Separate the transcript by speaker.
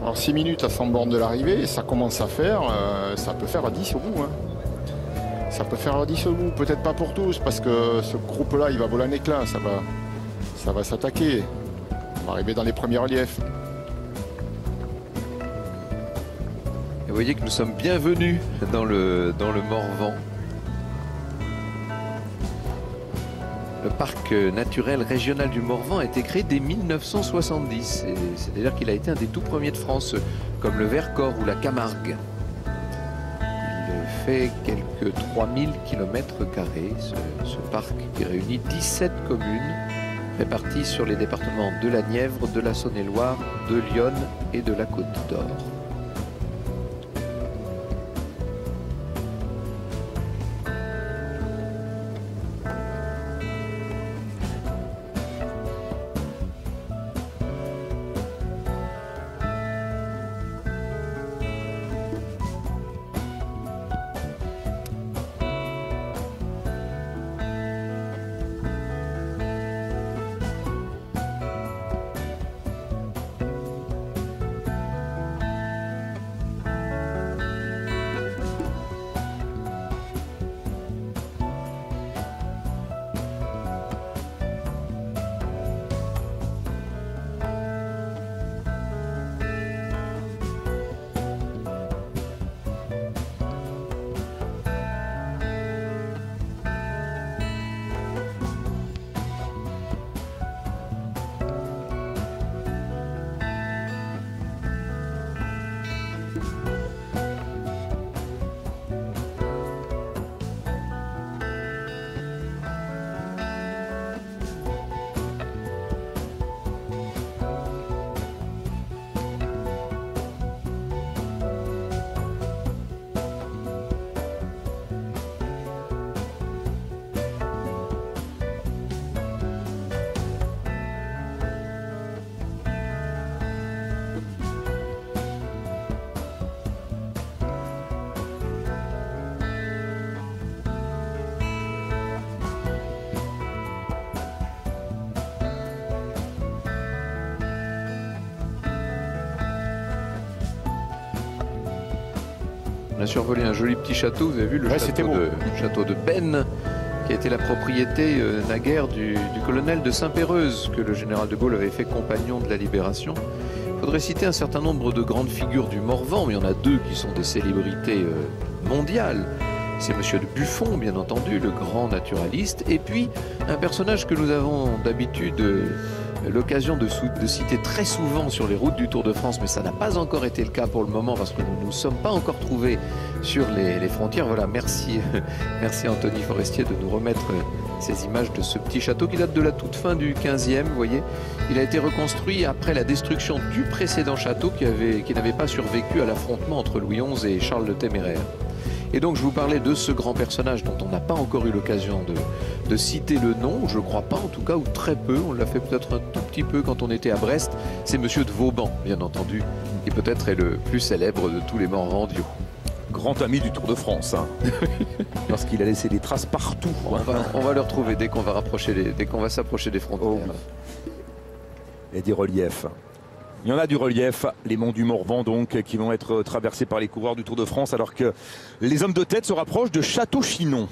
Speaker 1: Alors 6 minutes à 100 bornes de l'arrivée, ça commence à faire, ça peut faire à 10 au bout. Hein. Ça peut faire à 10 au bout, peut-être pas pour tous, parce que ce groupe-là, il va voler un éclat, ça va s'attaquer. On va arriver dans les premiers reliefs.
Speaker 2: Et vous voyez que nous sommes bienvenus dans le Morvan. Le parc naturel régional du Morvan a été créé dès 1970. C'est-à-dire qu'il a été un des tout premiers de France, comme le Vercors ou la Camargue. Il fait quelques 3000 km², ce parc qui réunit 17 communes réparties sur les départements de la Nièvre, de la Saône-et-Loire, de l'Yonne et de la Côte d'Or. On a survolé un joli petit château, vous avez vu le château de Benne, qui a été la propriété naguère du colonel de Saint-Péreuse, que le général de Gaulle avait fait compagnon de la Libération. Il faudrait citer un certain nombre de grandes figures du Morvan, mais il y en a deux qui sont des célébrités mondiales. C'est Monsieur de Buffon, bien entendu, le grand naturaliste, et puis un personnage que nous avons d'habitude l'occasion de citer très souvent sur les routes du Tour de France, mais ça n'a pas encore été le cas pour le moment parce que nous ne nous sommes pas encore trouvés sur les frontières. Voilà, merci Anthony Forestier de nous remettre ces images de ce petit château qui date de la toute fin du 15e, vous voyez. Il a été reconstruit après la destruction du précédent château qui n'avait pas survécu à l'affrontement entre Louis XI et Charles le Téméraire. Et donc je vous parlais de ce grand personnage dont on n'a pas encore eu l'occasion de citer le nom, je ne crois pas en tout cas, ou très peu, on l'a fait peut-être un tout petit peu quand on était à Brest, c'est Monsieur de Vauban, bien entendu, qui peut-être est le plus célèbre de tous les Morvandiaux.
Speaker 3: Grand ami du Tour de France, hein. Parce qu'il a laissé des traces partout.
Speaker 2: On va le retrouver dès qu'on va s'approcher des frontières.
Speaker 3: Oh oui. Et des reliefs. Il y en a du relief, les monts du Morvan donc, qui vont être traversés par les coureurs du Tour de France, alors que les hommes de tête se rapprochent de Château-Chinon.